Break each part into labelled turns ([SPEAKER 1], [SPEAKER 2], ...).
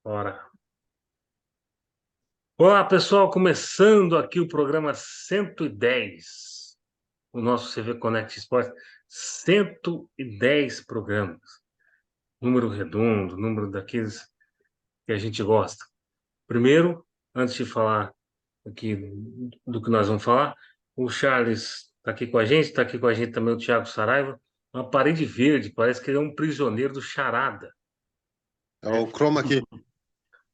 [SPEAKER 1] Ora. Olá, pessoal, começando aqui o programa 110, o nosso CV Connect Esporte, 110 programas, número redondo, número daqueles que a gente gosta. Primeiro, antes de falar aqui do que nós vamos falar, o Charles está aqui com a gente, está aqui com a gente também o Thiago Saraiva, uma parede verde, parece que ele é um prisioneiro do Charada,
[SPEAKER 2] É
[SPEAKER 1] né?
[SPEAKER 2] o Chroma aqui.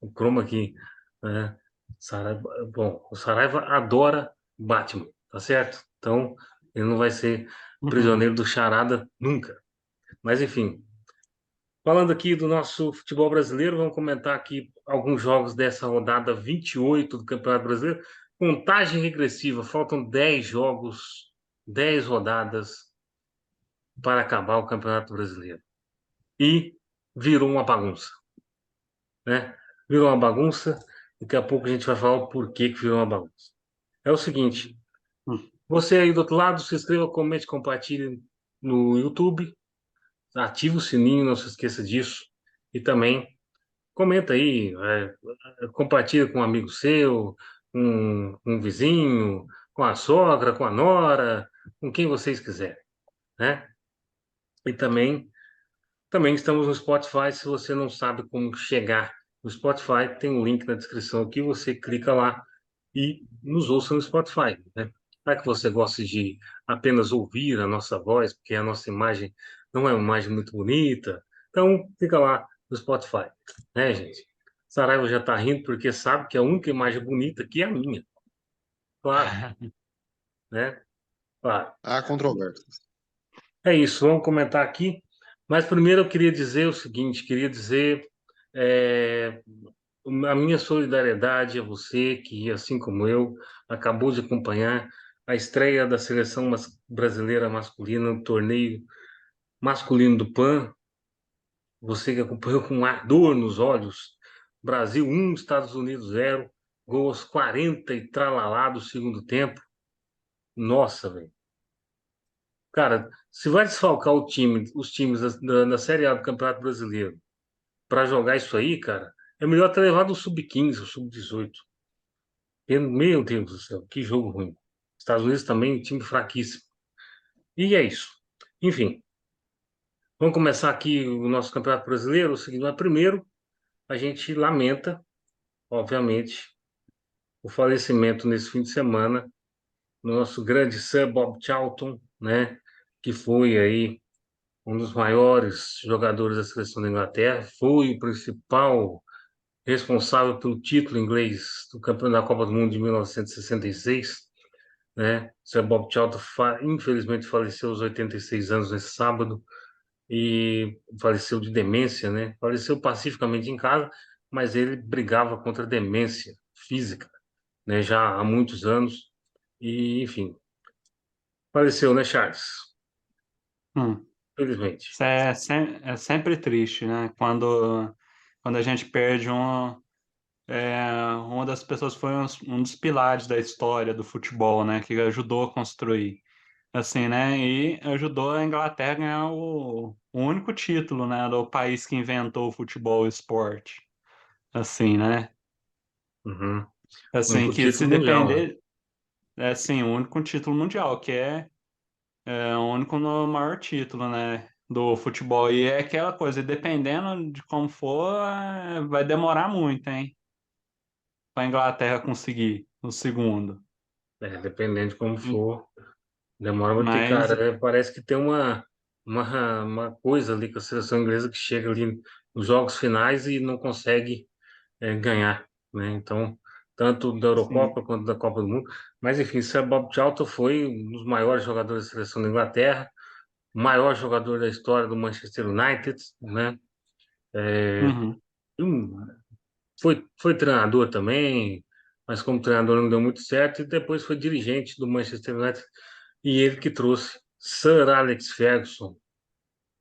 [SPEAKER 1] O Chroma aqui, né? Saraiva, bom, o Saraiva adora Batman, tá certo? Então, ele não vai ser prisioneiro do Charada nunca. Mas, enfim, falando aqui do nosso futebol brasileiro, vamos comentar aqui alguns jogos dessa rodada 28 do Campeonato Brasileiro. Contagem regressiva, faltam 10 jogos, 10 rodadas para acabar o Campeonato Brasileiro. E virou uma bagunça, né? Virou uma bagunça. Daqui a pouco a gente vai falar o porquê que virou uma bagunça. É o seguinte, você aí do outro lado, se inscreva, comente, compartilhe no YouTube, ative o sininho, não se esqueça disso. E também comenta aí, compartilha com um amigo seu, um vizinho, com a sogra, com a nora, com quem vocês quiserem, né? E também estamos no Spotify, se você não sabe como chegar no Spotify, tem um link na descrição aqui, você clica lá e nos ouça no Spotify, né? Para que você goste de apenas ouvir a nossa voz, porque a nossa imagem não é uma imagem muito bonita, então fica lá no Spotify, né, gente? Saraiva já está rindo porque sabe que a única imagem bonita aqui é a minha, claro, né? Claro.
[SPEAKER 2] Há controvérsias.
[SPEAKER 1] É isso, vamos comentar aqui. Mas primeiro eu queria dizer o seguinte, queria dizer é, a minha solidariedade a você que, assim como eu, acabou de acompanhar a estreia da seleção brasileira masculina no torneio masculino do PAN. Você que acompanhou com ardor nos olhos. Brasil 1, Estados Unidos 0, gols 40 e tralalá do segundo tempo. Nossa, velho. Cara, se vai desfalcar os times da Série A do Campeonato Brasileiro para jogar isso aí, cara, é melhor ter levado o Sub-15, o Sub-18. Meu Deus do céu, que jogo ruim. Estados Unidos também, time fraquíssimo. E é isso. Enfim, vamos começar aqui o nosso Campeonato Brasileiro. O seguinte, mas primeiro, a gente lamenta, obviamente, o falecimento nesse fim de semana do nosso grande Sir Bob Charlton, né? Que foi aí um dos maiores jogadores da seleção da Inglaterra, foi o principal responsável pelo título inglês do campeão da Copa do Mundo de 1966, né? Sir Bob Charlton infelizmente faleceu aos 86 anos nesse sábado e faleceu de demência, né? Faleceu pacificamente em casa, mas ele brigava contra a demência física, né? Já há muitos anos e, enfim, faleceu, né, Charles?
[SPEAKER 3] Hum.
[SPEAKER 1] Infelizmente.
[SPEAKER 3] Isso é sempre triste, né? Quando a gente perde uma das pessoas que foi um dos pilares da história do futebol, né? Que ajudou a construir, assim, né? E ajudou a Inglaterra a ganhar o único título, né? Do país que inventou o futebol e o esporte, assim, né?
[SPEAKER 1] Uhum.
[SPEAKER 3] Assim,
[SPEAKER 1] Único
[SPEAKER 3] que se
[SPEAKER 1] título mundial, né?
[SPEAKER 3] depender, é assim, o único título mundial, que é o único no maior título, né, do futebol. E é aquela coisa, dependendo de como for, vai demorar muito, hein, para a Inglaterra conseguir o segundo.
[SPEAKER 1] Dependendo de como for, demora muito, porque,
[SPEAKER 3] Mas,
[SPEAKER 1] cara, parece que tem uma coisa ali com a seleção inglesa que chega ali nos jogos finais e não consegue ganhar, né? Então, tanto da
[SPEAKER 3] sim.
[SPEAKER 1] Eurocopa quanto da Copa do Mundo. Mas, enfim, Sir Bob Charlton foi um dos maiores jogadores da seleção da Inglaterra, o maior jogador da história do Manchester United, né?
[SPEAKER 3] Uhum.
[SPEAKER 1] Um, foi treinador também, mas como treinador não deu muito certo, e depois foi dirigente do Manchester United, e ele que trouxe Sir Alex Ferguson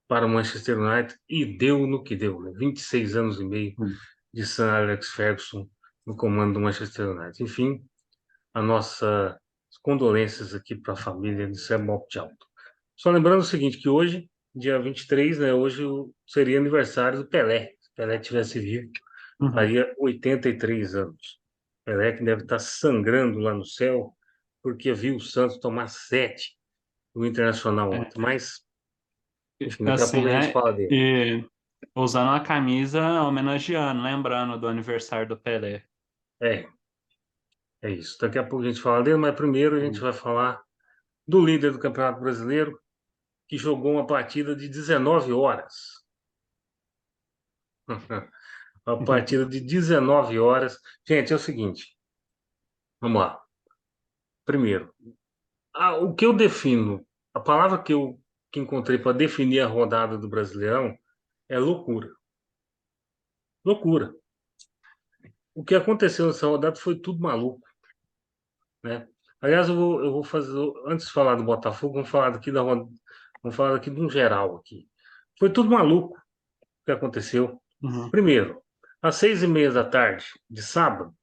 [SPEAKER 1] para o Manchester United, e deu no que deu, né? 26 anos e meio
[SPEAKER 3] Uhum.
[SPEAKER 1] de Sir Alex Ferguson no comando do Manchester United. Enfim, a nossa condolências aqui para a família de Sir Bob Charlton. Só lembrando o seguinte, que hoje, dia 23, né, hoje seria aniversário do Pelé. Se Pelé tivesse vivo,
[SPEAKER 3] Uhum.
[SPEAKER 1] faria 83 anos. Pelé que deve estar sangrando lá no céu, porque viu o Santos tomar 7 do Internacional
[SPEAKER 3] É,
[SPEAKER 1] ontem. Mas, enfim, daqui a
[SPEAKER 3] assim,
[SPEAKER 1] pouco a gente
[SPEAKER 3] né?
[SPEAKER 1] fala dele.
[SPEAKER 3] E usando a camisa homenageando, lembrando do aniversário do Pelé.
[SPEAKER 1] É, é isso. Daqui a pouco a gente fala dele, mas primeiro a gente vai falar do líder do Campeonato Brasileiro, que jogou uma partida de 19 horas. Uma partida de 19 horas. Gente, é o seguinte, vamos lá. Primeiro, o que eu defino, a palavra que encontrei para definir a rodada do Brasileirão é loucura. Loucura. O que aconteceu nessa rodada foi tudo maluco, né? Aliás, eu vou fazer, antes de falar do Botafogo, vamos falar daqui de um geral aqui. Foi tudo maluco o que aconteceu.
[SPEAKER 3] Uhum.
[SPEAKER 1] Primeiro, às 6h30 da tarde de sábado,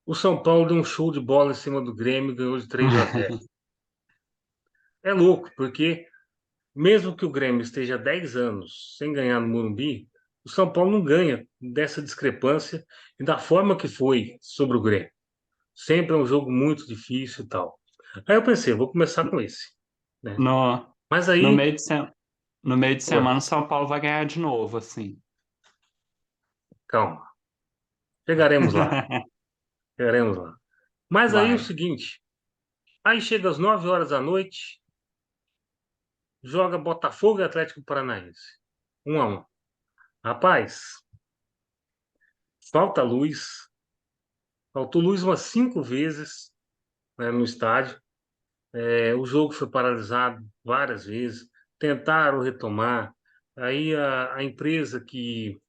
[SPEAKER 1] o São Paulo deu um show de bola em cima do Grêmio e ganhou de 3-0. É louco, porque mesmo que o Grêmio esteja há 10 anos sem ganhar no Morumbi, o São Paulo não ganha dessa discrepância e da forma que foi sobre o Grêmio. Sempre é um jogo muito difícil e tal. Aí eu pensei, vou começar com esse, né?
[SPEAKER 3] No,
[SPEAKER 1] Mas
[SPEAKER 3] no
[SPEAKER 1] aí,
[SPEAKER 3] meio no meio de
[SPEAKER 1] ué,
[SPEAKER 3] semana, o São Paulo vai ganhar de novo, assim.
[SPEAKER 1] calma, chegaremos lá, chegaremos lá. Mas aí o
[SPEAKER 3] Vai.
[SPEAKER 1] seguinte, aí chega às 9 horas da noite, joga Botafogo e Atlético Paranaense. 1-1. Rapaz, falta luz, faltou luz umas 5 vezes, né, no estádio. O jogo foi paralisado várias vezes, tentaram retomar. Aí a empresa que,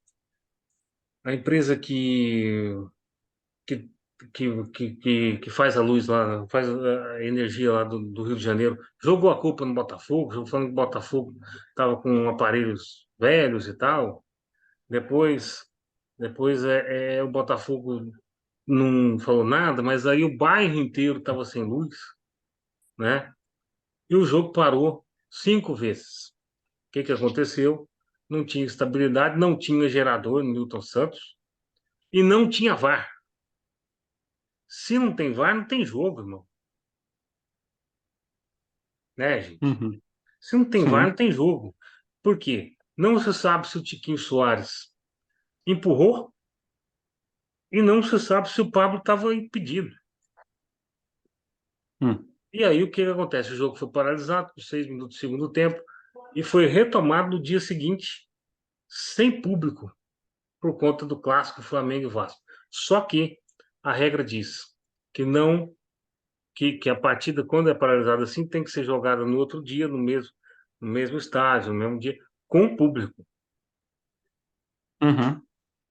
[SPEAKER 1] que faz a luz lá, faz a energia lá do Rio de Janeiro, jogou a culpa no Botafogo, falando que o Botafogo estava com aparelhos velhos e tal. Depois, depois o Botafogo não falou nada, mas aí o bairro inteiro estava sem luz, né? E o jogo parou 5 vezes. O que que aconteceu? Não tinha estabilidade, não tinha gerador no Newton Santos e não tinha VAR. Se não tem VAR, não tem jogo, irmão. Né, gente?
[SPEAKER 3] Uhum.
[SPEAKER 1] Se não tem VAR, não
[SPEAKER 3] Sim.
[SPEAKER 1] tem jogo. Por quê? Não se sabe se o Tiquinho Soares empurrou e não se sabe se o Pablo estava impedido.
[SPEAKER 3] Hum.
[SPEAKER 1] E aí o que que acontece? O jogo foi paralisado por 6 minutos do segundo tempo e foi retomado no dia seguinte, sem público, por conta do clássico Flamengo e Vasco. Só que a regra diz que não que a partida, quando é paralisada assim, tem que ser jogada no outro dia, no mesmo estádio, no mesmo dia, com o público.
[SPEAKER 3] Uhum.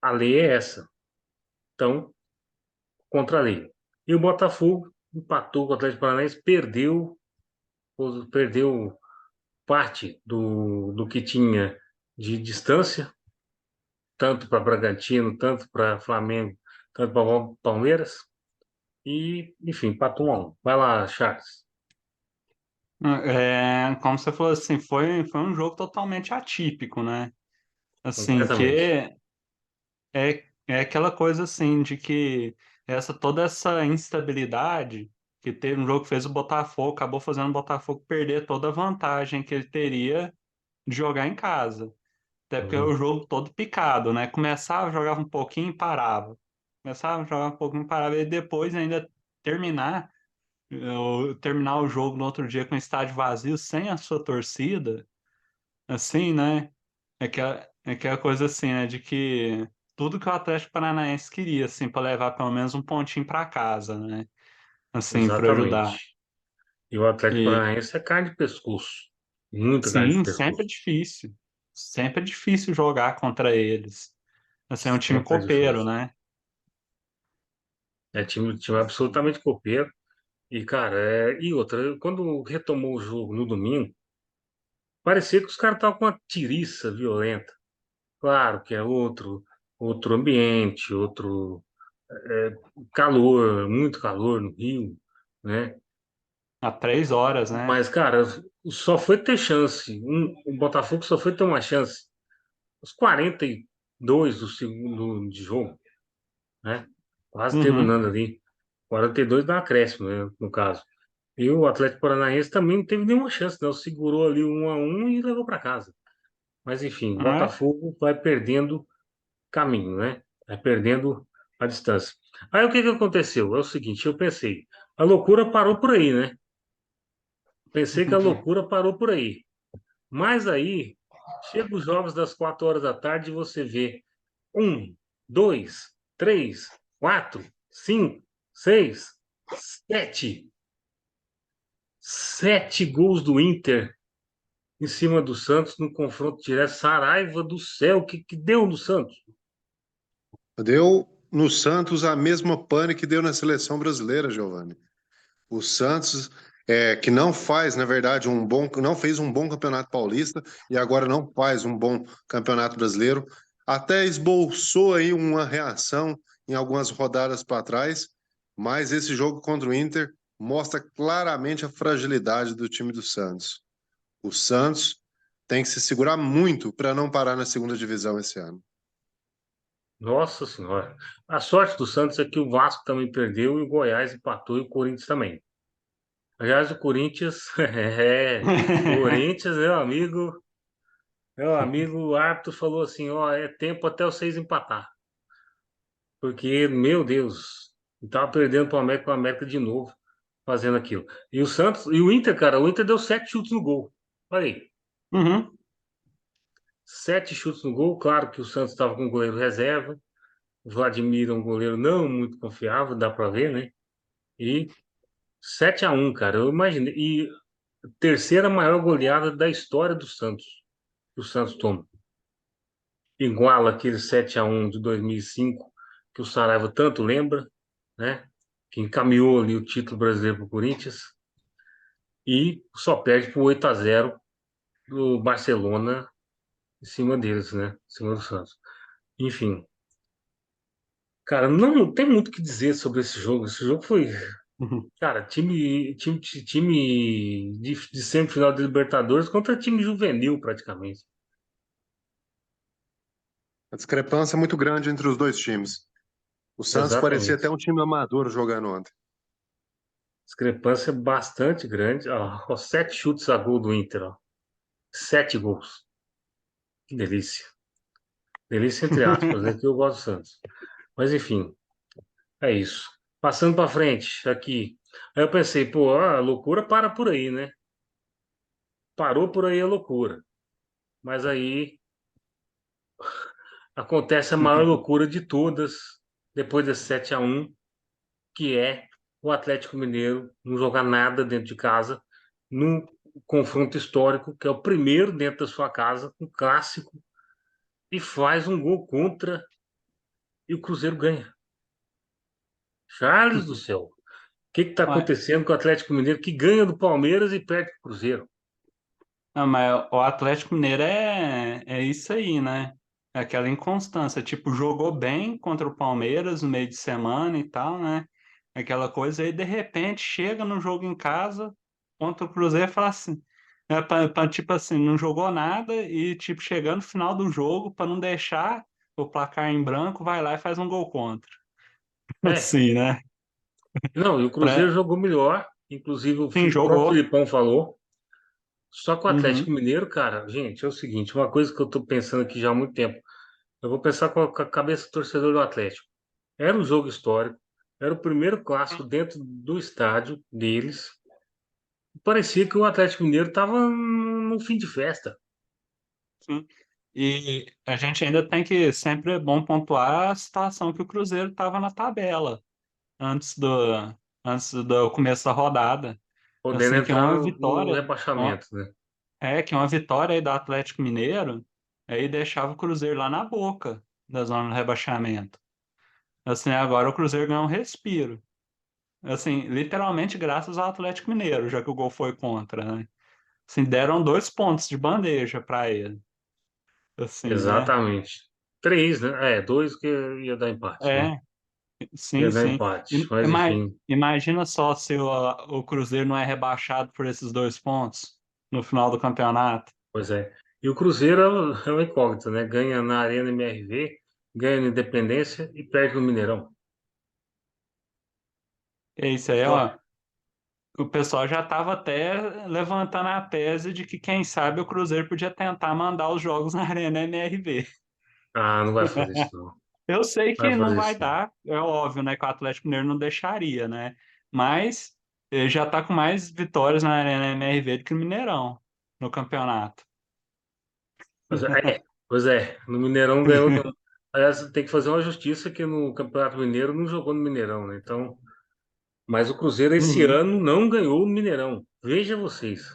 [SPEAKER 1] A lei é essa. Então, contra a lei. E o Botafogo empatou com o Atlético Paranaense, perdeu parte do que tinha de distância, tanto para Bragantino, tanto para Flamengo, tanto para Palmeiras. E, enfim, empatou 1-1. Vai lá, Charles.
[SPEAKER 3] Como você falou assim, foi um jogo totalmente atípico, né? Assim,
[SPEAKER 1] Completamente.
[SPEAKER 3] que é aquela coisa assim de que toda essa instabilidade que teve um jogo que fez o Botafogo, acabou fazendo o Botafogo perder toda a vantagem que ele teria de jogar em casa. Até porque é o
[SPEAKER 1] Uhum.
[SPEAKER 3] jogo todo picado, né? Começava, jogava um pouquinho e parava. Começava, jogava um pouquinho e parava. E depois ainda terminar, terminar o jogo no outro dia com o estádio vazio, sem a sua torcida, assim, né? É aquela coisa assim, né? De que tudo que o Atlético Paranaense queria, assim, para levar pelo menos um pontinho para casa, né? Assim, para ajudar.
[SPEAKER 1] Exatamente. E o Atlético
[SPEAKER 3] E
[SPEAKER 1] Paranaense é carne de pescoço. Muita carne de
[SPEAKER 3] sim, sempre é
[SPEAKER 1] pescoço.
[SPEAKER 3] difícil. Sempre é difícil jogar contra eles. Assim, é um time
[SPEAKER 1] Sempre é
[SPEAKER 3] copeiro,
[SPEAKER 1] difícil.
[SPEAKER 3] né?
[SPEAKER 1] É time absolutamente copeiro. E, cara, e outra, quando retomou o jogo no domingo, parecia que os caras estavam com uma tiriça violenta. Claro que é outro ambiente, outro calor, muito calor no Rio, né?
[SPEAKER 3] Há 3 horas, né?
[SPEAKER 1] Mas, cara, só foi ter chance. O Botafogo só foi ter uma chance. Os 40, 2 do segundo de jogo, né? Quase
[SPEAKER 3] Uhum.
[SPEAKER 1] terminando ali. 42 dá acréscimo, né, no caso. E o Atlético Paranaense também não teve nenhuma chance, não. Segurou ali 1-1 e levou para casa. Mas enfim, o
[SPEAKER 3] É.
[SPEAKER 1] Botafogo vai perdendo caminho, né? Vai perdendo a distância. Aí o que que aconteceu? É o seguinte, eu pensei, a loucura parou por aí, né? Pensei que a loucura parou por aí. Mas aí, chega os jogos das 4 horas da tarde e você vê 1, 2, 3, 4, 5, 6, 7. 7 gols do Inter em cima do Santos no confronto direto. Saraiva do céu, o que deu no Santos?
[SPEAKER 2] Deu no Santos a mesma pane que deu na seleção brasileira, Giovanni. O Santos, que não faz, na verdade, não fez um bom campeonato paulista e agora não faz um bom campeonato brasileiro. Até esboçou aí uma reação em algumas rodadas para trás, mas esse jogo contra o Inter mostra claramente a fragilidade do time do Santos. O Santos tem que se segurar muito para não parar na segunda divisão esse ano.
[SPEAKER 1] Nossa Senhora. A sorte do Santos é que o Vasco também perdeu e o Goiás empatou e o Corinthians também. Aliás, o Corinthians, Corinthians, meu amigo, o árbitro falou assim, ó, é tempo até os 6 empatar. Porque, meu Deus, tava perdendo para o América de novo, fazendo aquilo. E o Santos, e o Inter, cara, o Inter deu 7 chutes no gol. Olha aí,
[SPEAKER 3] Uhum.
[SPEAKER 1] 7 chutes no gol. Claro que o Santos estava com o goleiro reserva. O Vladimir é um goleiro não muito confiável, dá para ver, né? E 7-1, cara. Eu imaginei. E terceira maior goleada da história do Santos, que o Santos toma. Iguala aquele 7-1 de 2005, que o Saraiva tanto lembra, né? Que encaminhou ali o título brasileiro para o Corinthians. E só perde por 8-0 do Barcelona em cima deles, né? Em cima do Santos. Enfim, cara, não tem muito o que dizer sobre esse jogo. Esse jogo foi,
[SPEAKER 3] Uhum.
[SPEAKER 1] cara, time de semifinal de Libertadores contra time juvenil, praticamente.
[SPEAKER 2] A discrepância é muito grande entre os dois times. O Santos parecia até
[SPEAKER 1] Exatamente.
[SPEAKER 2] um time amador jogando ontem.
[SPEAKER 1] Discrepância bastante grande. Ó, 7 chutes a gol do Inter, ó. 7 gols. Que delícia. Delícia entre aspas, né? Que eu gosto do Santos. Mas enfim, é isso. Passando para frente, aqui. Aí eu pensei, pô, a loucura para por aí, né? Parou por aí a loucura. Mas aí acontece a maior loucura de todas, depois desse 7-1, que é o Atlético Mineiro não jogar nada dentro de casa, num confronto histórico, que é o primeiro dentro da sua casa, um clássico, e faz um gol contra e o Cruzeiro ganha. Charles do céu, o que está
[SPEAKER 3] Ué,
[SPEAKER 1] acontecendo com o Atlético Mineiro que ganha do Palmeiras e perde o Cruzeiro?
[SPEAKER 3] não, mas o Atlético Mineiro é isso aí, né? É aquela inconstância. Tipo, jogou bem contra o Palmeiras no meio de semana e tal, né? Aquela coisa aí, de repente, chega no jogo em casa contra o Cruzeiro e fala assim. Tipo assim, não jogou nada e, tipo, chegando no final do jogo, para não deixar o placar em branco, vai lá e faz um gol contra.
[SPEAKER 1] É,
[SPEAKER 3] Assim, né?
[SPEAKER 1] não, e o Cruzeiro
[SPEAKER 3] Pra...
[SPEAKER 1] jogou melhor, inclusive o
[SPEAKER 3] Sim,
[SPEAKER 1] próprio
[SPEAKER 3] jogou.
[SPEAKER 1] Filipão falou. Só que o Atlético
[SPEAKER 3] Uhum.
[SPEAKER 1] Mineiro, cara, gente, é o seguinte, uma coisa que eu tô pensando aqui já há muito tempo. Eu vou pensar com a cabeça do torcedor do Atlético. Era um jogo histórico, era o primeiro clássico dentro do estádio deles. Parecia que o Atlético Mineiro estava no fim de festa.
[SPEAKER 3] Sim. E a gente ainda tem que sempre é bom pontuar a situação que o Cruzeiro estava na tabela antes do começo da rodada.
[SPEAKER 1] Podendo
[SPEAKER 3] Assim, que
[SPEAKER 1] entrar
[SPEAKER 3] uma
[SPEAKER 1] no
[SPEAKER 3] vitória,
[SPEAKER 1] rebaixamento, né?
[SPEAKER 3] que uma vitória aí do Atlético Mineiro aí deixava o Cruzeiro lá na boca da zona do rebaixamento. Assim, agora o Cruzeiro ganhou um respiro. Assim, literalmente graças ao Atlético Mineiro, já que o gol foi contra, né? Assim, deram 2 pontos de bandeja para ele. Assim, né?
[SPEAKER 1] Exatamente. 3, né? 2 que ia dar empate, né?
[SPEAKER 3] É, sim,
[SPEAKER 1] Ia dar
[SPEAKER 3] sim.
[SPEAKER 1] empate, mas enfim,
[SPEAKER 3] Imagina só se o Cruzeiro não é rebaixado por esses 2 pontos no final do campeonato.
[SPEAKER 1] pois é. E o Cruzeiro é uma incógnita, né? Ganha na Arena MRV, ganha na Independência e perde no Mineirão.
[SPEAKER 3] É isso aí,
[SPEAKER 1] Ó,
[SPEAKER 3] ó. O pessoal já estava até levantando a tese de que, quem sabe, o Cruzeiro podia tentar mandar os jogos na Arena MRV.
[SPEAKER 1] ah, não vai fazer isso não.
[SPEAKER 3] Eu sei
[SPEAKER 1] Vai
[SPEAKER 3] que não
[SPEAKER 1] fazer
[SPEAKER 3] vai
[SPEAKER 1] isso não.
[SPEAKER 3] dar, é óbvio, né, que o Atlético Mineiro não deixaria, né? Mas já está com mais vitórias na Arena MRV do que no Mineirão, no campeonato.
[SPEAKER 1] Pois é, no Mineirão ganhou. Aliás, tem que fazer uma justiça que no Campeonato Mineiro não jogou no Mineirão, né? Então, mas o Cruzeiro esse
[SPEAKER 3] Uhum.
[SPEAKER 1] ano não ganhou o Mineirão. Veja vocês.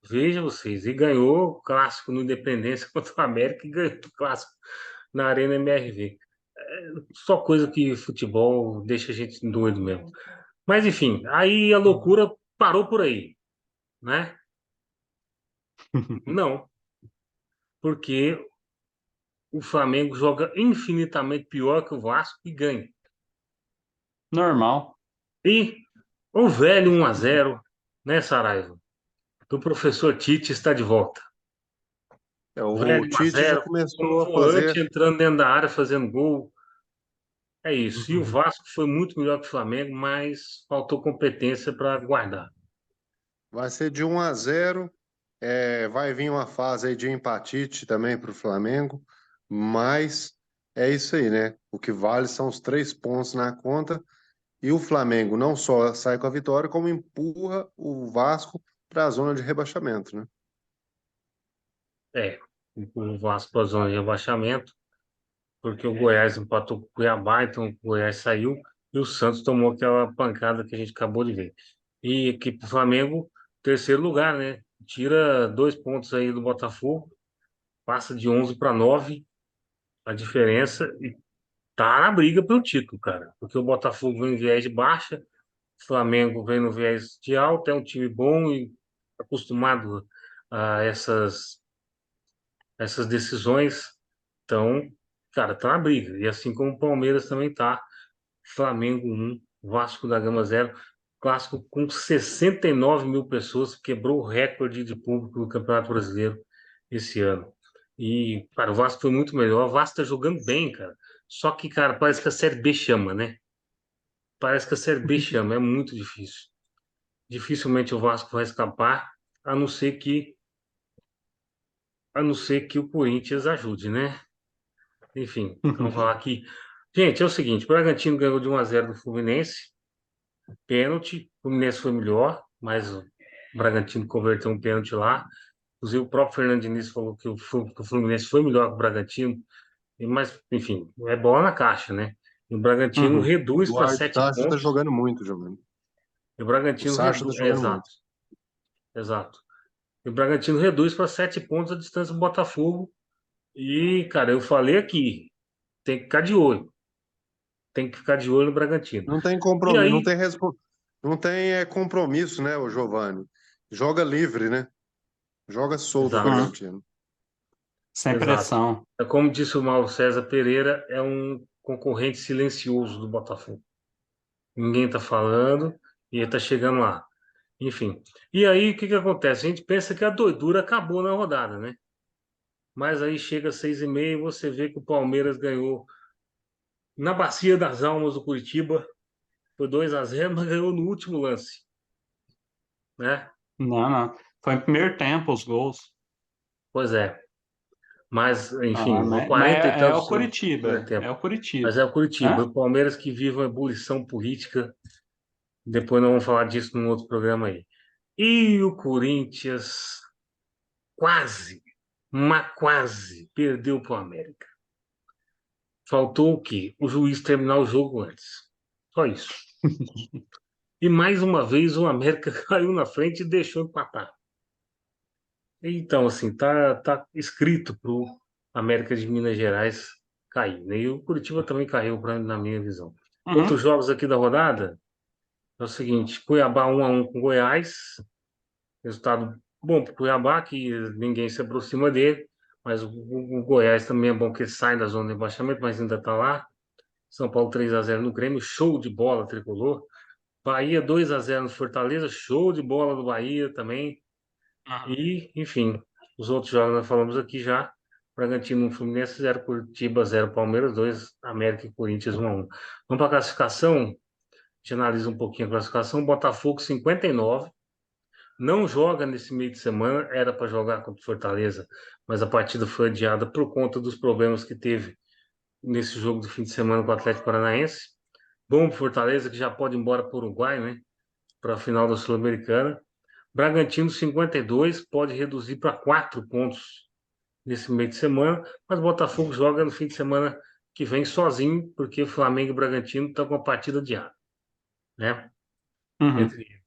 [SPEAKER 1] Veja vocês. E ganhou o clássico no Independência contra o América e ganhou o clássico na Arena MRV. Só coisa que futebol deixa a gente doido mesmo. Mas enfim, aí a loucura parou por aí, né? Não, porque o Flamengo joga infinitamente pior que o Vasco e ganha.
[SPEAKER 3] Normal.
[SPEAKER 1] E o velho 1-0, né, Saraiva? Do professor Tite está de volta. O
[SPEAKER 2] O
[SPEAKER 1] velho
[SPEAKER 2] Tite já
[SPEAKER 1] 1-0, como
[SPEAKER 2] começou a
[SPEAKER 1] volante
[SPEAKER 2] fazer.
[SPEAKER 1] entrando dentro da área fazendo gol. É isso. E o Vasco foi muito melhor que o Flamengo, mas faltou competência para guardar.
[SPEAKER 2] Vai ser de 1-0. Vai vir uma fase aí de empatite também para o Flamengo, mas é isso aí, né? O que vale são os 3 pontos na conta e o Flamengo não só sai com a vitória, como empurra o Vasco para a zona de rebaixamento, né?
[SPEAKER 1] É, o Vasco para a zona de rebaixamento, porque o Goiás empatou com o Cuiabá, então o Goiás saiu e o Santos tomou aquela pancada que a gente acabou de ver. E a equipe do Flamengo, terceiro lugar, né? Tira 2 pontos aí do Botafogo, passa de 11 para 9 a diferença e tá na briga pelo título, cara. Porque o Botafogo vem em viés de baixa, o Flamengo vem no viés de alta, é um time bom e acostumado a essas decisões. Então, cara, tá na briga. E assim como o Palmeiras também tá. Flamengo 1, Vasco da Gama 0. Clássico com 69 mil pessoas, quebrou o recorde de público do Campeonato Brasileiro esse ano. E, cara, o Vasco foi muito melhor. O Vasco tá jogando bem, cara. Só que, cara, parece que a Série B chama, né? Parece que a Série B chama, é muito difícil. Dificilmente o Vasco vai escapar, a não ser que, a não ser que o Corinthians ajude, né? Enfim, vamos falar aqui. Gente, é o seguinte, o Bragantino ganhou de 1-0 do Fluminense, pênalti, o Fluminense foi melhor, mas o Bragantino converteu um pênalti lá. Inclusive, o próprio Fernando Diniz falou que o Fluminense foi melhor que o Bragantino, mas, enfim, é bola na caixa, né? E o Bragantino
[SPEAKER 3] Uhum.
[SPEAKER 1] reduz para
[SPEAKER 2] Eduardo
[SPEAKER 1] sete
[SPEAKER 2] Sacha tá
[SPEAKER 1] pontos.
[SPEAKER 2] jogando muito, jogando.
[SPEAKER 1] E o
[SPEAKER 2] O
[SPEAKER 1] Bragantino
[SPEAKER 2] Sacha tá
[SPEAKER 1] reduz. É,
[SPEAKER 2] jogando
[SPEAKER 1] exato,
[SPEAKER 2] muito.
[SPEAKER 1] exato. E o Bragantino reduz para 7 pontos a distância do Botafogo. E, cara, eu falei aqui, tem que ficar de olho. Tem que ficar de olho no Bragantino.
[SPEAKER 2] Não tem
[SPEAKER 1] E
[SPEAKER 2] compromisso,
[SPEAKER 1] aí,
[SPEAKER 2] não tem compromisso, né, o Giovani? Joga livre, né? Joga solto o
[SPEAKER 1] exato,
[SPEAKER 3] Uhum.
[SPEAKER 2] Bragantino.
[SPEAKER 3] Sem
[SPEAKER 1] exato.
[SPEAKER 3] pressão.
[SPEAKER 1] É como disse o Mauro César Pereira, é um concorrente silencioso do Botafogo. Ninguém tá falando e ele tá chegando lá. Enfim. E aí, o que que acontece? A gente pensa que a doidura acabou na rodada, né? Mas aí chega às 6h30 e você vê que o Palmeiras ganhou na Bacia das Almas do Curitiba. Foi 2-0, mas ganhou no último lance, né?
[SPEAKER 3] Não, não. Foi em primeiro tempo os gols.
[SPEAKER 1] Pois é. Mas,
[SPEAKER 3] Ah,
[SPEAKER 1] enfim,
[SPEAKER 3] mas
[SPEAKER 1] 40 e
[SPEAKER 3] é
[SPEAKER 1] tantos
[SPEAKER 3] o
[SPEAKER 1] do primeiro
[SPEAKER 3] Curitiba. É
[SPEAKER 1] tempo.
[SPEAKER 3] o Curitiba.
[SPEAKER 1] Mas é o Curitiba.
[SPEAKER 3] Hã?
[SPEAKER 1] O Palmeiras que vive uma ebulição política. Depois nós vamos falar disso num outro programa aí. E o Corinthians quase, mas quase, perdeu para o América. Faltou o quê? O juiz terminar o jogo antes. Só isso. E mais uma vez o América caiu na frente e deixou empatar. Então, assim, tá escrito pro América de Minas Gerais cair, né? E o Curitiba também caiu, na minha visão.
[SPEAKER 3] Uhum.
[SPEAKER 1] Outros jogos aqui da rodada é o seguinte: Cuiabá 1-1 com Goiás, resultado bom para o Cuiabá, que ninguém se aproxima dele, mas o Goiás também é bom que ele sai da zona de rebaixamento, mas ainda está lá. São Paulo 3-0 no Grêmio, show de bola tricolor. Bahia 2-0 no Fortaleza, show de bola do Bahia também.
[SPEAKER 3] Uhum.
[SPEAKER 1] E, enfim. Os outros jogos nós falamos aqui já. Bragantino 1, Fluminense 0, Curitiba 0, Palmeiras 2, América e Corinthians 1-1. Vamos para a classificação. A gente analisa um pouquinho a classificação. Botafogo 59. Não joga nesse meio de semana. Era para jogar contra o Fortaleza, mas a partida foi adiada por conta dos problemas que teve nesse jogo do fim de semana com o Atlético Paranaense. Bom pro Fortaleza, que já pode ir embora para o Uruguai, né? Para a final da Sul-Americana. Bragantino 52, pode reduzir para 4 pontos nesse meio de semana, mas o Botafogo joga no fim de semana que vem sozinho, porque o Flamengo e o Bragantino estão com a partida adiada, né?
[SPEAKER 3] Uhum.
[SPEAKER 1] Entre eles.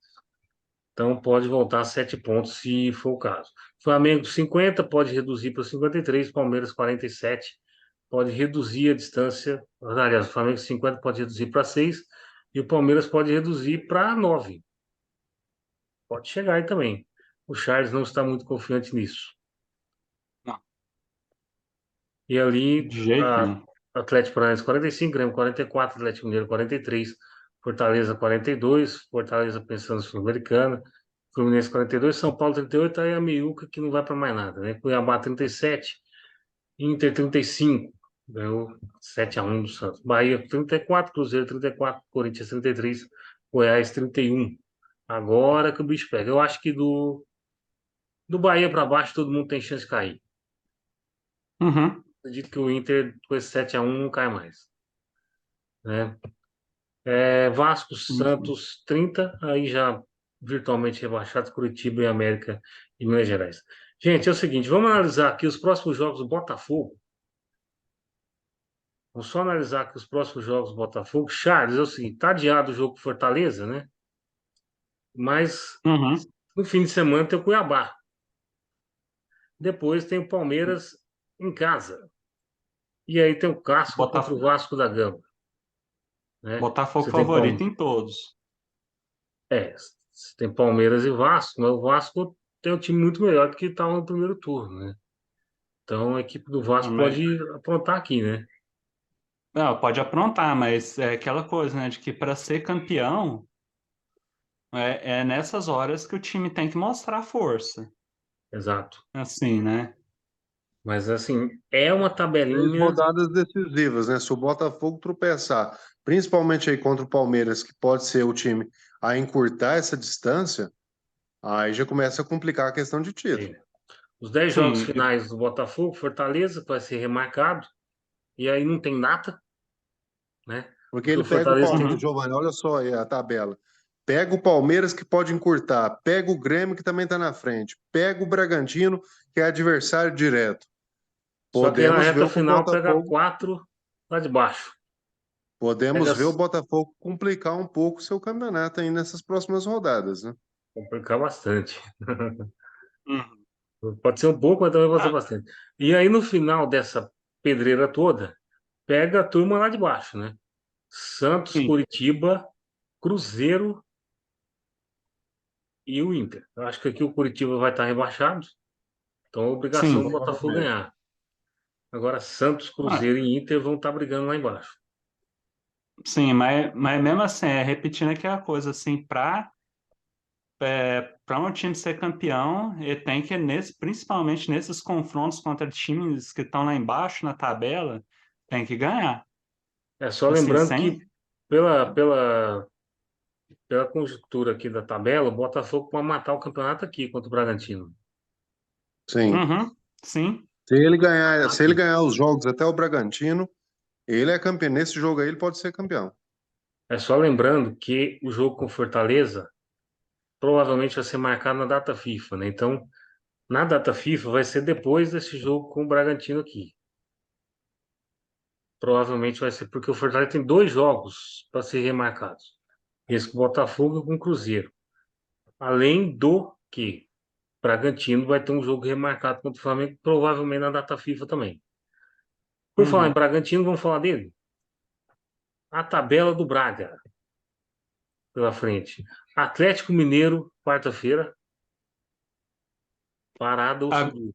[SPEAKER 1] Então pode voltar a 7 pontos se for o caso. Flamengo 50 pode reduzir para 53, Palmeiras 47 pode reduzir a distância. Aliás, o Flamengo 50 pode reduzir para 6 e o Palmeiras pode reduzir para 9. Pode chegar aí também. O Charles não está muito confiante nisso.
[SPEAKER 3] Não,
[SPEAKER 1] E ali,
[SPEAKER 3] de jeito nenhum.
[SPEAKER 1] Atlético Paranaense 45, Grêmio 44, Atlético Mineiro 43, Fortaleza 42, Fortaleza pensando em Sul-Americana, Fluminense 42, São Paulo 38, aí a meiuca que não vai para mais nada, né? Cuiabá 37, Inter 35, ganhou 7-1 do Santos. Bahia 34, Cruzeiro 34, Corinthians 33, Goiás 31. Agora que o bicho pega. Eu acho que do Bahia para baixo todo mundo tem chance de cair.
[SPEAKER 3] Uhum.
[SPEAKER 1] Acredito que o Inter com esse 7-1 não cai mais, né? Vasco,
[SPEAKER 3] Uhum.
[SPEAKER 1] Santos 30, aí já virtualmente rebaixados, Curitiba e América e Minas Gerais. Gente, é o seguinte, vamos analisar aqui os próximos jogos do Botafogo. Vamos só analisar aqui os próximos jogos do Botafogo. Charles, é o seguinte, tá adiado o jogo com Fortaleza, né? Mas
[SPEAKER 3] Uhum.
[SPEAKER 1] no fim de semana tem o Cuiabá. Depois tem o Palmeiras em casa. E aí tem o clássico contra o
[SPEAKER 3] Botaf...
[SPEAKER 1] Vasco da Gama, né?
[SPEAKER 3] Botafogo
[SPEAKER 1] Você tem
[SPEAKER 3] favorito em todos.
[SPEAKER 1] você tem Palmeiras e Vasco, mas o Vasco tem um time muito melhor do que estava no primeiro turno, né? Então a equipe do
[SPEAKER 3] Ah,
[SPEAKER 1] Vasco
[SPEAKER 3] mas...
[SPEAKER 1] pode aprontar aqui, né?
[SPEAKER 3] Não, pode aprontar, mas é aquela coisa, né, de que para ser campeão é nessas horas que o time tem que mostrar força.
[SPEAKER 1] Exato.
[SPEAKER 3] Assim, né?
[SPEAKER 1] Mas assim, é uma
[SPEAKER 2] Três
[SPEAKER 1] tabelinha.
[SPEAKER 2] rodadas decisivas, né? Se o Botafogo tropeçar, principalmente aí contra o Palmeiras, que pode ser o time a encurtar essa distância, aí já começa a complicar a questão de título.
[SPEAKER 1] é, os 10 jogos
[SPEAKER 3] Sim,
[SPEAKER 1] finais do Botafogo, Fortaleza, que vai ser remarcado, e aí não tem data, né?
[SPEAKER 2] Porque
[SPEAKER 1] Porque o
[SPEAKER 2] ele pega o
[SPEAKER 1] Fortaleza tem
[SPEAKER 2] Palmeiras,
[SPEAKER 3] uhum.
[SPEAKER 1] que.
[SPEAKER 2] Giovanni, olha só aí a tabela. Pega o Palmeiras, que pode encurtar. Pega o Grêmio, que também está na frente. Pega o Bragantino, que é adversário direto.
[SPEAKER 1] Só que na
[SPEAKER 2] Podemos ver
[SPEAKER 1] reta
[SPEAKER 2] o
[SPEAKER 1] final pega
[SPEAKER 2] Botafogo,
[SPEAKER 1] 4 lá de baixo.
[SPEAKER 2] podemos
[SPEAKER 1] Pega,
[SPEAKER 2] ver o Botafogo complicar um pouco o seu campeonato aí nessas próximas rodadas, né?
[SPEAKER 1] complicar bastante.
[SPEAKER 3] Uhum.
[SPEAKER 1] Pode ser um pouco, mas também pode ser
[SPEAKER 3] Ah,
[SPEAKER 1] bastante. E aí, no final dessa pedreira toda, pega a turma lá de baixo, né? Santos,
[SPEAKER 3] sim,
[SPEAKER 1] Curitiba, Cruzeiro e o Inter. Eu acho que aqui o Curitiba vai estar rebaixado, então é obrigação do
[SPEAKER 3] sim.
[SPEAKER 1] Botafogo
[SPEAKER 2] Provavelmente.
[SPEAKER 1] ganhar. Agora, Santos,
[SPEAKER 3] Ah,
[SPEAKER 1] Cruzeiro e Inter vão estar brigando lá embaixo.
[SPEAKER 3] sim, mas mesmo assim, repetindo aquela coisa, assim, para um time ser campeão, ele tem que, principalmente nesses confrontos contra times que estão lá embaixo na tabela, tem que ganhar.
[SPEAKER 1] É só
[SPEAKER 3] Assim,
[SPEAKER 1] lembrando que,
[SPEAKER 3] sem.
[SPEAKER 1] pela conjuntura aqui da tabela, o Botafogo pode matar o campeonato aqui contra o Bragantino.
[SPEAKER 2] Sim.
[SPEAKER 3] Uhum, sim,
[SPEAKER 2] Se ele ganhar os jogos até o Bragantino, ele é campeão. Nesse jogo aí, ele pode ser campeão.
[SPEAKER 1] É só lembrando que o jogo com Fortaleza provavelmente vai ser marcado na data FIFA, né? Então, na data FIFA vai ser depois desse jogo com o Bragantino aqui. Provavelmente vai ser porque o Fortaleza tem 2 jogos para ser remarcados. Esse com o Botafogo e com o Cruzeiro. Além do que Bragantino vai ter um jogo remarcado contra o Flamengo, provavelmente na data FIFA também. Por falar em
[SPEAKER 3] uhum.
[SPEAKER 1] Bragantino, vamos falar dele? A tabela do Braga pela frente. Atlético Mineiro, quarta-feira, parada ou
[SPEAKER 3] A-
[SPEAKER 1] seguro.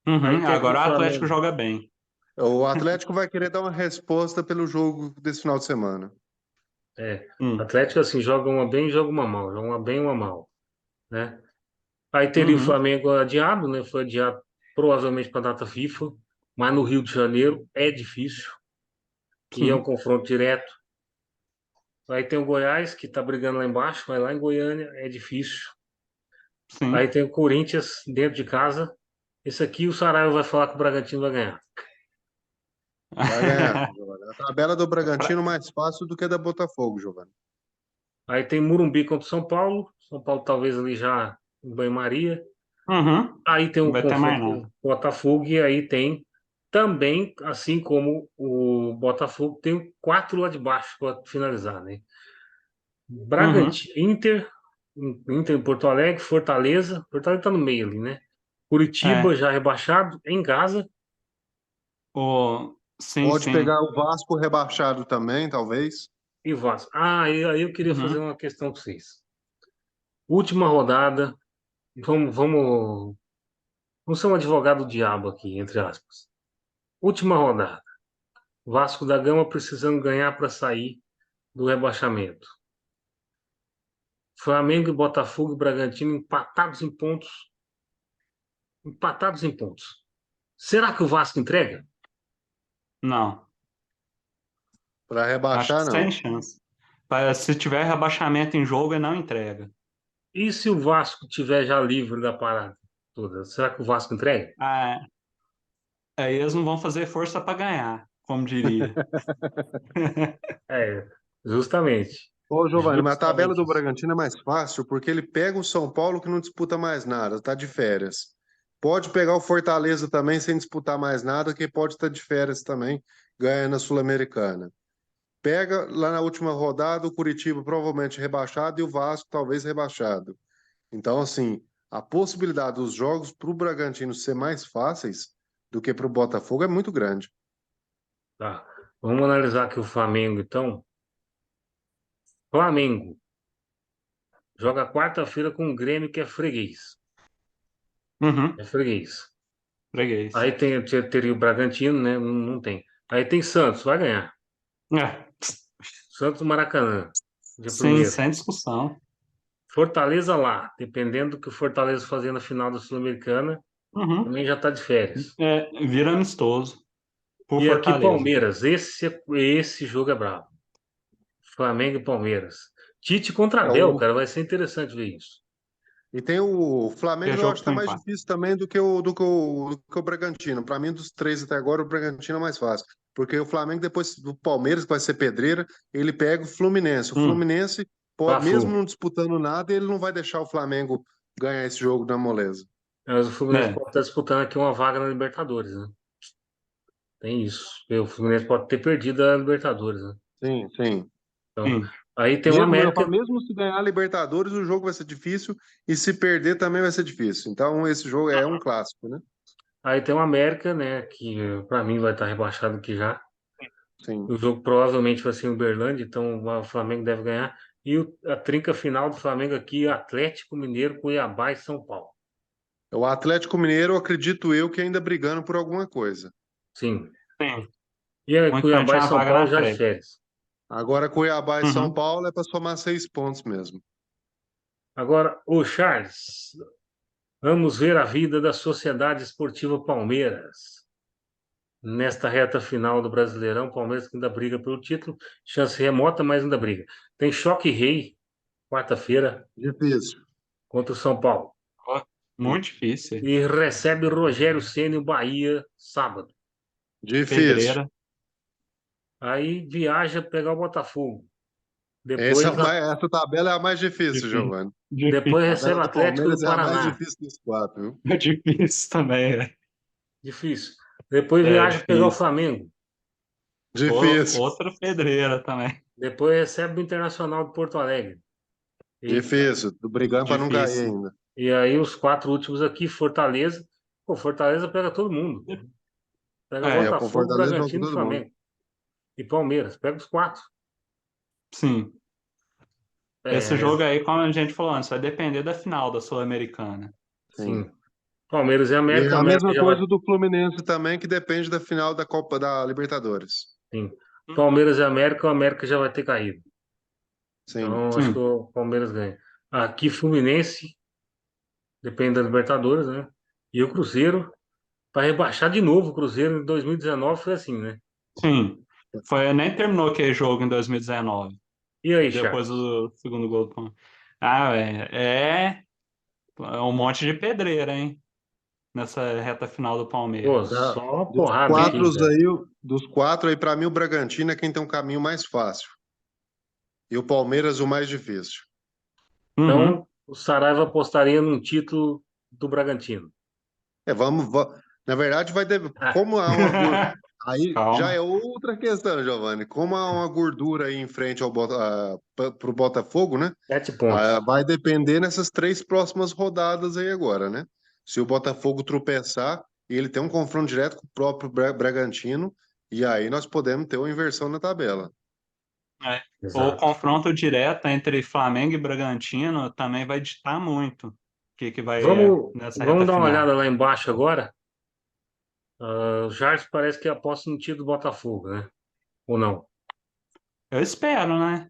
[SPEAKER 1] Aí
[SPEAKER 3] uhum,
[SPEAKER 1] tem aqui o
[SPEAKER 3] agora o Atlético
[SPEAKER 1] Flamengo.
[SPEAKER 3] joga bem.
[SPEAKER 2] O Atlético vai querer dar uma resposta pelo jogo desse final de semana.
[SPEAKER 1] É,
[SPEAKER 3] Hum,
[SPEAKER 1] Atlético assim, joga uma bem e joga uma mal. Joga uma bem e uma mal, né? Aí teria o
[SPEAKER 3] Uhum,
[SPEAKER 1] Flamengo adiado, né? Foi adiado provavelmente para a data FIFA, mas no Rio de Janeiro é difícil, e é um
[SPEAKER 3] sim,
[SPEAKER 1] confronto direto. Aí tem o Goiás, que está brigando lá embaixo, mas lá em Goiânia é difícil. Aí
[SPEAKER 3] sim.
[SPEAKER 1] tem o Corinthians dentro de casa. Esse aqui o Saraiva vai falar que o Bragantino vai ganhar.
[SPEAKER 2] Vai ganhar, Giovanni. A tabela do
[SPEAKER 3] Pra-
[SPEAKER 2] Bragantino mais fácil do que a da Botafogo, Giovanni.
[SPEAKER 1] Aí tem Morumbi contra o São Paulo. São Paulo talvez ali já em banho-maria.
[SPEAKER 3] Uhum,
[SPEAKER 1] Aí tem
[SPEAKER 3] não
[SPEAKER 1] o
[SPEAKER 3] vai ter mais
[SPEAKER 1] confronto com
[SPEAKER 3] nada.
[SPEAKER 1] o Botafogo. E aí tem também, assim como o Botafogo, tem quatro lá de baixo para finalizar, né?
[SPEAKER 3] Uhum,
[SPEAKER 1] Bragantino, Inter em Porto Alegre, Fortaleza. Fortaleza tá no meio ali, né? Curitiba
[SPEAKER 3] é.
[SPEAKER 1] já rebaixado em casa
[SPEAKER 3] Sim,
[SPEAKER 2] Pode
[SPEAKER 3] sim.
[SPEAKER 2] pegar o Vasco rebaixado também, talvez.
[SPEAKER 1] e Vasco. Ah, e aí eu queria fazer
[SPEAKER 3] Uhum,
[SPEAKER 1] uma questão com vocês. Última rodada. Vamos ser um advogado do diabo aqui, entre aspas. Última rodada. Vasco da Gama precisando ganhar para sair do rebaixamento. Flamengo e Botafogo e Bragantino empatados em pontos. Empatados em pontos. Será que o Vasco entrega?
[SPEAKER 3] não,
[SPEAKER 2] Para
[SPEAKER 3] acho que
[SPEAKER 2] rebaixar,
[SPEAKER 3] sem
[SPEAKER 2] não.
[SPEAKER 3] chance. Se tiver rebaixamento em jogo, ele não entrega.
[SPEAKER 1] E se o Vasco tiver já livre da parada toda? Será que o Vasco entrega?
[SPEAKER 3] Ah, aí eles não vão fazer força para ganhar, como diria.
[SPEAKER 1] É, justamente.
[SPEAKER 2] Ô, Giovanni, mas a tabela
[SPEAKER 1] Justamente
[SPEAKER 2] do
[SPEAKER 1] isso.
[SPEAKER 2] Bragantino é mais fácil porque ele pega o São Paulo que não disputa mais nada, tá de férias. Pode pegar o Fortaleza também sem disputar mais nada, que pode estar de férias também, ganhando a Sul-Americana. Pega lá na última rodada o Curitiba provavelmente rebaixado e o Vasco talvez rebaixado. Então, assim, a possibilidade dos jogos para o Bragantino ser mais fáceis do que para o Botafogo é muito grande.
[SPEAKER 1] Tá. Vamos analisar aqui o Flamengo, então. Flamengo joga quarta-feira com o Grêmio, que é freguês.
[SPEAKER 3] Uhum,
[SPEAKER 1] É freguês.
[SPEAKER 3] freguês.
[SPEAKER 1] Aí teria o Bragantino, né? Não tem. Aí tem Santos, vai ganhar.
[SPEAKER 3] É,
[SPEAKER 1] Santos no Maracanã, dia
[SPEAKER 3] sim,
[SPEAKER 1] primeiro.
[SPEAKER 3] sem discussão.
[SPEAKER 1] Fortaleza lá, dependendo do que o Fortaleza fazer na final da Sul-Americana,
[SPEAKER 3] Uhum.
[SPEAKER 1] também já está de férias.
[SPEAKER 3] É, vira amistoso por
[SPEAKER 1] E aqui
[SPEAKER 3] Fortaleza.
[SPEAKER 1] Palmeiras, esse jogo é brabo. Flamengo e Palmeiras. Tite contra
[SPEAKER 2] É,
[SPEAKER 1] Abel,
[SPEAKER 2] o...
[SPEAKER 1] cara, vai ser interessante ver isso.
[SPEAKER 2] E tem o
[SPEAKER 3] É
[SPEAKER 2] Flamengo, eu
[SPEAKER 3] jogo
[SPEAKER 2] acho que é
[SPEAKER 3] por
[SPEAKER 2] mais
[SPEAKER 3] empate.
[SPEAKER 2] difícil também do que o Bragantino. Para mim, dos três até agora, o Bragantino é mais fácil. Porque o Flamengo, depois do Palmeiras, que vai ser pedreira, ele pega o Fluminense. O
[SPEAKER 3] Hum,
[SPEAKER 2] Fluminense, pode, mesmo
[SPEAKER 1] Fla-Flu.
[SPEAKER 2] não disputando nada, ele não vai deixar o Flamengo ganhar esse jogo na moleza.
[SPEAKER 1] Mas o Fluminense
[SPEAKER 3] é,
[SPEAKER 1] pode estar disputando aqui uma vaga na Libertadores, né? Tem isso. O Fluminense pode ter perdido a Libertadores, né?
[SPEAKER 2] Sim, sim.
[SPEAKER 1] Então,
[SPEAKER 3] sim.
[SPEAKER 1] aí tem o
[SPEAKER 2] Mesmo, eu falo,
[SPEAKER 1] América.
[SPEAKER 2] mesmo se ganhar a Libertadores, o jogo vai ser difícil, e se perder também vai ser difícil. Então, esse jogo é um clássico, né?
[SPEAKER 1] Aí tem o América, né? Que para mim vai estar rebaixado aqui já.
[SPEAKER 2] Sim.
[SPEAKER 1] O jogo provavelmente vai ser em Uberlândia, então o Flamengo deve ganhar. E a trinca final do Flamengo aqui, Atlético Mineiro, Cuiabá e São Paulo.
[SPEAKER 2] O Atlético Mineiro, acredito eu, que ainda brigando por alguma coisa.
[SPEAKER 1] Sim.
[SPEAKER 3] Sim.
[SPEAKER 1] E aí,
[SPEAKER 3] Muito
[SPEAKER 1] Cuiabá e
[SPEAKER 3] uma
[SPEAKER 1] São
[SPEAKER 3] vaga
[SPEAKER 1] Paulo
[SPEAKER 3] na
[SPEAKER 1] já de
[SPEAKER 3] frente.
[SPEAKER 1] férias.
[SPEAKER 2] Agora, Cuiabá e São
[SPEAKER 3] Uhum.
[SPEAKER 2] Paulo é para somar 6 pontos mesmo.
[SPEAKER 1] Agora, o Charles, vamos ver a vida da Sociedade Esportiva Palmeiras. Nesta reta final do Brasileirão, Palmeiras que ainda briga pelo título, chance remota, mas ainda briga. Tem Choque Rei, quarta-feira,
[SPEAKER 2] Difícil.
[SPEAKER 1] contra o São Paulo.
[SPEAKER 3] Ó, muito difícil.
[SPEAKER 1] E recebe Rogério Ceni e o Bahia sábado.
[SPEAKER 2] Difícil.
[SPEAKER 3] Pedreira.
[SPEAKER 1] Aí viaja pegar o Botafogo.
[SPEAKER 2] Essa,
[SPEAKER 1] Depois, a-
[SPEAKER 2] essa tabela é a mais difícil,
[SPEAKER 3] Difícil.
[SPEAKER 2] Giovanni.
[SPEAKER 1] depois
[SPEAKER 2] A
[SPEAKER 3] Difícil.
[SPEAKER 1] recebe
[SPEAKER 2] tabela
[SPEAKER 1] o
[SPEAKER 2] do
[SPEAKER 1] Atlético do
[SPEAKER 2] Palmeiras é a mais
[SPEAKER 1] Paraná.
[SPEAKER 2] difícil dos quatro, viu?
[SPEAKER 3] É difícil também, né?
[SPEAKER 1] Difícil. Depois
[SPEAKER 3] É
[SPEAKER 1] viaja pegar o
[SPEAKER 3] difícil.
[SPEAKER 1] Flamengo.
[SPEAKER 2] Difícil.
[SPEAKER 3] Outra pedreira também.
[SPEAKER 1] Depois recebe o Internacional de Porto Alegre. Eita.
[SPEAKER 2] Difícil. Tô brigando para não cair
[SPEAKER 3] Difícil.
[SPEAKER 2] ainda.
[SPEAKER 1] E aí os quatro últimos aqui, Fortaleza. Pô, Fortaleza pega todo mundo. Pega
[SPEAKER 3] É,
[SPEAKER 2] É, o
[SPEAKER 1] Botafogo,
[SPEAKER 2] Fortaleza joga com
[SPEAKER 1] Bragantino e
[SPEAKER 2] todo mundo.
[SPEAKER 1] Flamengo. E Palmeiras. Pega os quatro.
[SPEAKER 3] sim. Esse
[SPEAKER 1] É,
[SPEAKER 3] jogo aí, como a gente falou antes, vai depender da final da Sul-Americana.
[SPEAKER 2] Sim.
[SPEAKER 1] sim. Palmeiras e
[SPEAKER 2] E
[SPEAKER 1] América.
[SPEAKER 2] a
[SPEAKER 1] América
[SPEAKER 2] mesma
[SPEAKER 1] já vai.
[SPEAKER 2] coisa do Fluminense também, que depende da final da Copa da Libertadores.
[SPEAKER 1] Sim.
[SPEAKER 3] Uhum.
[SPEAKER 1] Palmeiras e América, o América já vai ter caído.
[SPEAKER 2] Sim.
[SPEAKER 1] Então, acho que
[SPEAKER 3] Sim.
[SPEAKER 1] o Palmeiras ganha. Aqui, Fluminense depende da Libertadores, né? E o Cruzeiro, para rebaixar de novo, o Cruzeiro em 2019 foi assim, né?
[SPEAKER 3] Sim. Nem terminou aquele jogo em 2019,
[SPEAKER 1] E aí,
[SPEAKER 3] depois
[SPEAKER 1] Charles?
[SPEAKER 3] do segundo gol do Palmeiras. Ah, é um monte de pedreira, hein? Nessa reta final do
[SPEAKER 1] Pô,
[SPEAKER 3] Palmeiras.
[SPEAKER 2] Da-
[SPEAKER 1] só uma
[SPEAKER 2] dos
[SPEAKER 1] porrada
[SPEAKER 2] quatro
[SPEAKER 1] aqui.
[SPEAKER 2] aí, dos quatro aí, para mim, o Bragantino é quem tem um caminho mais fácil. E o Palmeiras o mais difícil.
[SPEAKER 3] Uhum.
[SPEAKER 1] Então, o Saraiva apostaria num título do Bragantino.
[SPEAKER 2] Na verdade, como há aí já é
[SPEAKER 3] Calma.
[SPEAKER 2] outra questão, Giovanni. Como há uma gordura aí em frente pro Botafogo, né?
[SPEAKER 1] 7 pontos.
[SPEAKER 2] Vai depender nessas três próximas rodadas aí agora, né? Se o Botafogo tropeçar, ele tem um confronto direto com o próprio Bragantino, e aí nós podemos ter uma inversão na tabela.
[SPEAKER 3] É. O
[SPEAKER 1] Exato.
[SPEAKER 3] confronto direto entre Flamengo e Bragantino também vai ditar muito o que vai nessa reta
[SPEAKER 1] Vamos dar uma
[SPEAKER 3] final.
[SPEAKER 1] olhada lá embaixo agora. O Jardim parece que aposta no título do Botafogo, né? Ou não?
[SPEAKER 3] Eu espero, né?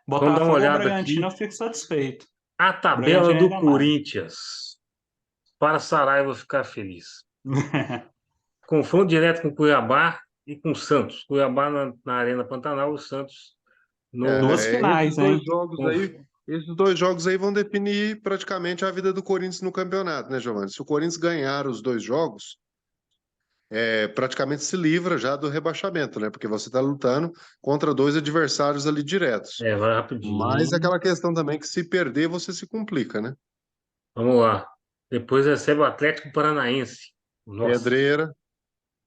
[SPEAKER 1] Vamos dar uma
[SPEAKER 3] Botafogo ou
[SPEAKER 1] olhada
[SPEAKER 3] Bragantino,
[SPEAKER 1] aqui.
[SPEAKER 3] eu fico satisfeito.
[SPEAKER 1] A tabela
[SPEAKER 3] Bragantino
[SPEAKER 1] do
[SPEAKER 3] ainda mais.
[SPEAKER 1] Corinthians. Para Saraiva ficar feliz. Confronto direto com Cuiabá e com Santos. Cuiabá na Arena Pantanal, o Santos
[SPEAKER 3] Duas
[SPEAKER 1] no.
[SPEAKER 3] finais, hein?
[SPEAKER 1] conf-
[SPEAKER 2] Esses dois jogos aí vão definir praticamente a vida do Corinthians no campeonato, né, Giovanni? Se o Corinthians ganhar os dois jogos, praticamente se livra já do rebaixamento, né? Porque você está lutando contra dois adversários ali diretos.
[SPEAKER 1] Vai
[SPEAKER 2] Mas é
[SPEAKER 1] rapidinho.
[SPEAKER 2] aquela questão também que se perder, você se complica, né?
[SPEAKER 1] Vamos lá. Depois recebe o Atlético Paranaense. Nossa.
[SPEAKER 2] Pedreira,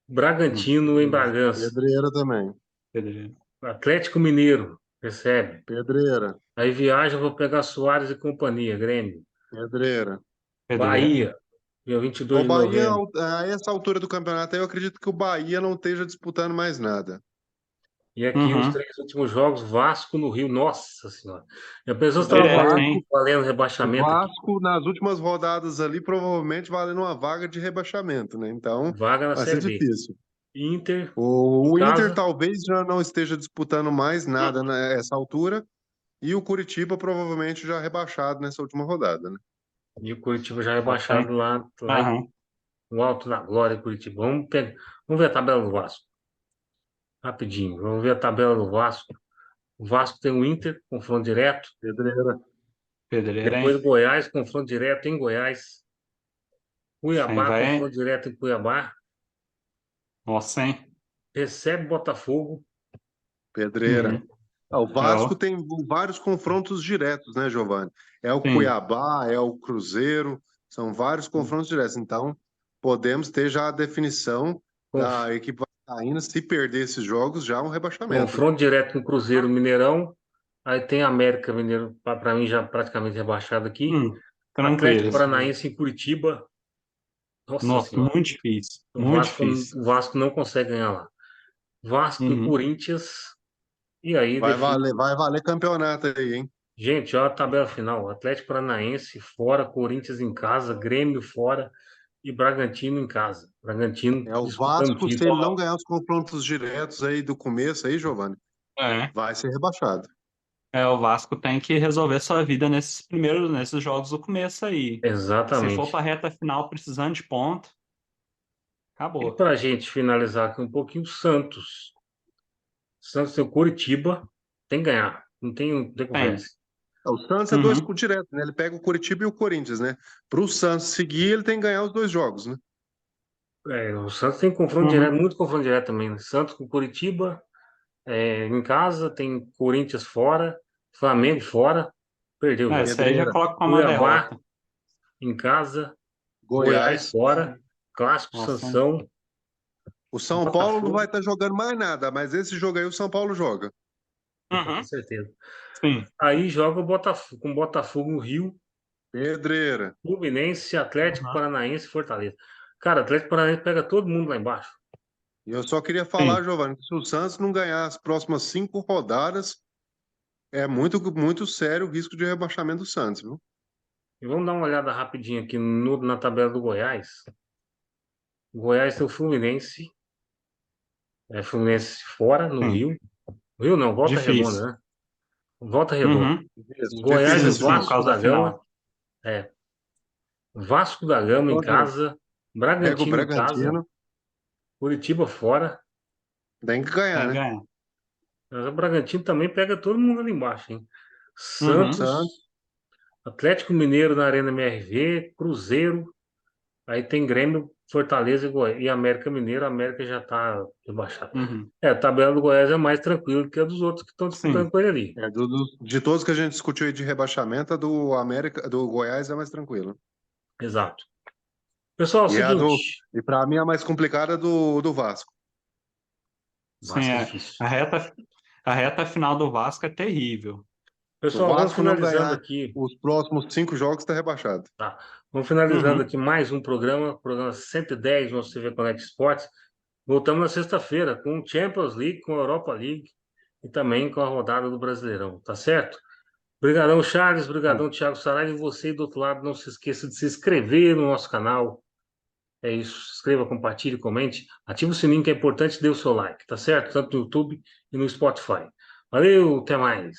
[SPEAKER 1] Bragantino em Bragança.
[SPEAKER 2] pedreira também.
[SPEAKER 3] Pedreiro.
[SPEAKER 1] Atlético Mineiro recebe.
[SPEAKER 2] Pedreira,
[SPEAKER 1] Aí viaja para pegar Soares e companhia, Grêmio.
[SPEAKER 2] pedreira.
[SPEAKER 3] Pedreiro.
[SPEAKER 1] Bahia, dia 22
[SPEAKER 2] O
[SPEAKER 1] de
[SPEAKER 2] Bahia,
[SPEAKER 1] novembro.
[SPEAKER 2] a essa altura do campeonato, eu acredito que o Bahia não esteja disputando mais nada.
[SPEAKER 1] E aqui os
[SPEAKER 3] Uhum.
[SPEAKER 1] 3 últimos jogos, Vasco no Rio. Nossa Senhora. A pessoa
[SPEAKER 2] O
[SPEAKER 1] estava
[SPEAKER 3] Direto,
[SPEAKER 2] Vasco,
[SPEAKER 3] hein?
[SPEAKER 1] valendo
[SPEAKER 2] o
[SPEAKER 1] rebaixamento aqui.
[SPEAKER 2] Vasco, nas últimas rodadas ali, provavelmente valendo uma vaga de rebaixamento, né? Então,
[SPEAKER 1] Vaga na
[SPEAKER 2] vai ser
[SPEAKER 1] Série B.
[SPEAKER 2] difícil.
[SPEAKER 1] Inter em
[SPEAKER 2] O Inter
[SPEAKER 1] casa.
[SPEAKER 2] talvez já não esteja disputando mais nada nessa altura, e o Curitiba provavelmente já rebaixado nessa última rodada, né?
[SPEAKER 1] E o Curitiba já
[SPEAKER 3] Nossa, hein?
[SPEAKER 1] rebaixado lá
[SPEAKER 3] Aham.
[SPEAKER 1] no Alto da Glória, Curitiba. Vamos ver a tabela do Vasco. Rapidinho. Vamos ver a tabela do Vasco. O Vasco tem o Inter, confronto direto.
[SPEAKER 2] Pedreira.
[SPEAKER 3] Pedreiro,
[SPEAKER 1] Depois
[SPEAKER 3] hein?
[SPEAKER 1] o Goiás, confronto direto em Goiás.
[SPEAKER 3] Quem
[SPEAKER 1] Cuiabá, confronto
[SPEAKER 3] vai?
[SPEAKER 1] direto em Cuiabá.
[SPEAKER 3] Nossa, hein?
[SPEAKER 1] Recebe Botafogo.
[SPEAKER 2] Pedreira.
[SPEAKER 3] Uhum.
[SPEAKER 2] O
[SPEAKER 3] É,
[SPEAKER 2] Vasco
[SPEAKER 3] ó.
[SPEAKER 2] tem vários confrontos diretos, né, Giovanni? É o
[SPEAKER 3] Sim.
[SPEAKER 2] Cuiabá, é o Cruzeiro, são vários confrontos diretos. Então, podemos ter já a definição
[SPEAKER 1] Conf-
[SPEAKER 2] da equipe vascaína, se perder esses jogos, já um rebaixamento, né?
[SPEAKER 1] Confronto direto com Cruzeiro Mineirão. Aí tem América Mineiro, para mim já praticamente rebaixado aqui. Atlético
[SPEAKER 3] Tranquilos.
[SPEAKER 1] Paranaense em Curitiba. Nossa
[SPEAKER 3] Nossa,
[SPEAKER 1] Senhora.
[SPEAKER 3] muito difícil.
[SPEAKER 1] O
[SPEAKER 3] Muito
[SPEAKER 1] Vasco,
[SPEAKER 3] difícil.
[SPEAKER 1] o Vasco não consegue ganhar lá. Vasco e
[SPEAKER 3] Uhum.
[SPEAKER 1] Corinthians. E aí define.
[SPEAKER 2] Vai valer campeonato aí, hein?
[SPEAKER 1] Gente, ó a tabela final. Atlético Paranaense fora, Corinthians em casa, Grêmio fora e Bragantino em casa. Bragantino
[SPEAKER 2] É o
[SPEAKER 1] disputando o
[SPEAKER 2] Vasco, se
[SPEAKER 1] título.
[SPEAKER 2] ele não ganhar os confrontos diretos aí do começo aí, Giovanni,
[SPEAKER 3] É.
[SPEAKER 2] vai ser rebaixado.
[SPEAKER 3] O Vasco tem que resolver sua vida nesses jogos do começo aí. Se for para
[SPEAKER 1] Exatamente.
[SPEAKER 3] a reta final precisando de ponto,
[SPEAKER 1] E
[SPEAKER 3] acabou.
[SPEAKER 1] para a gente finalizar aqui um pouquinho, Santos. Santos tem o Curitiba, tem que ganhar. Não tem
[SPEAKER 3] Tem.
[SPEAKER 1] conversa.
[SPEAKER 2] O Santos é dois
[SPEAKER 3] Uhum.
[SPEAKER 2] direto, né? Ele pega o Curitiba e o Corinthians, né? Para o Santos seguir, ele tem que ganhar os dois jogos, né?
[SPEAKER 1] O Santos tem confronto direto,
[SPEAKER 3] Uhum.
[SPEAKER 1] muito confronto direto também, né? Santos com Curitiba, em casa, tem Corinthians fora, Flamengo fora, perdeu já.
[SPEAKER 3] Isso aí já
[SPEAKER 2] Pedreira,
[SPEAKER 3] coloca como uma
[SPEAKER 1] Cuiabá
[SPEAKER 3] derrota.
[SPEAKER 1] em casa, Goiás
[SPEAKER 2] Goiás.
[SPEAKER 1] fora, Clássico
[SPEAKER 3] Nossa.
[SPEAKER 1] Sansão,
[SPEAKER 2] O São Paulo não vai
[SPEAKER 1] Botafogo,
[SPEAKER 2] estar jogando mais nada, mas esse jogo aí o São Paulo joga.
[SPEAKER 1] pode ter
[SPEAKER 3] Uhum.
[SPEAKER 1] certeza.
[SPEAKER 3] Sim.
[SPEAKER 1] Aí joga o Botafogo, com Botafogo no Rio,
[SPEAKER 2] Pedreira.
[SPEAKER 1] Fluminense, Atlético
[SPEAKER 3] Uhum.
[SPEAKER 1] Paranaense e Fortaleza. Cara, Atlético Paranaense pega todo mundo lá embaixo.
[SPEAKER 2] E eu só queria falar,
[SPEAKER 3] Sim.
[SPEAKER 2] Giovanni, que se o Santos não ganhar as próximas 5 rodadas, é muito sério o risco de rebaixamento do Santos, viu?
[SPEAKER 1] E vamos dar uma olhada rapidinho aqui na tabela do Goiás. O Goiás tem o Fluminense, Fluminense fora, no
[SPEAKER 3] Sim.
[SPEAKER 1] Rio. Rio não, Volta
[SPEAKER 3] Difícil.
[SPEAKER 1] Redonda, né? Volta Redonda.
[SPEAKER 3] Uhum.
[SPEAKER 2] Isso,
[SPEAKER 1] Goiás e
[SPEAKER 2] dificílimo.
[SPEAKER 3] Difícil por
[SPEAKER 1] Vasco
[SPEAKER 3] causa
[SPEAKER 1] da
[SPEAKER 3] da
[SPEAKER 1] Gama.
[SPEAKER 3] final.
[SPEAKER 1] É. Vasco da Gama em
[SPEAKER 2] Quando
[SPEAKER 1] casa,
[SPEAKER 2] pega o
[SPEAKER 1] Bragantino em casa,
[SPEAKER 2] Bragantino,
[SPEAKER 1] Curitiba fora.
[SPEAKER 2] tem que ganhar,
[SPEAKER 3] Tem que
[SPEAKER 2] né?
[SPEAKER 3] ganhar.
[SPEAKER 1] Mas o Bragantino também pega todo mundo ali embaixo, hein?
[SPEAKER 3] Uhum,
[SPEAKER 2] Santos,
[SPEAKER 1] Santos, Atlético Mineiro na Arena MRV, Cruzeiro, aí tem Grêmio, Fortaleza e América Mineiro. A América já está rebaixada.
[SPEAKER 3] uhum.
[SPEAKER 1] A tabela do Goiás é mais tranquila que a dos outros que estão disputando
[SPEAKER 3] Sim,
[SPEAKER 1] com ele ali.
[SPEAKER 2] de todos que a gente discutiu aí de rebaixamento, a do América, do Goiás é mais tranquilo.
[SPEAKER 1] Exato. Pessoal, é o
[SPEAKER 2] E
[SPEAKER 1] seguinte,
[SPEAKER 2] e para mim a mais complicada é do Vasco.
[SPEAKER 3] sim.
[SPEAKER 1] Vasco é difícil.
[SPEAKER 3] A reta final do Vasco é terrível.
[SPEAKER 2] Se o
[SPEAKER 1] Pessoal, vamos
[SPEAKER 2] Vasco não
[SPEAKER 1] finalizando
[SPEAKER 2] ganhar
[SPEAKER 1] aqui.
[SPEAKER 2] os próximos 5 jogos, está rebaixado.
[SPEAKER 1] Tá. Vamos finalizando
[SPEAKER 3] Uhum,
[SPEAKER 1] aqui mais um programa 110 no TV Connect Sports. Voltamos na sexta-feira com o Champions League, com a Europa League e também com a rodada do Brasileirão, tá certo? Obrigadão, Charles, obrigadão, Thiago Saraiva, e você do outro lado, não se esqueça de se inscrever no nosso canal. É isso, se inscreva, compartilhe, comente, ative o sininho que é importante, dê o seu like, tá certo? Tanto no YouTube e no Spotify. Valeu, até mais.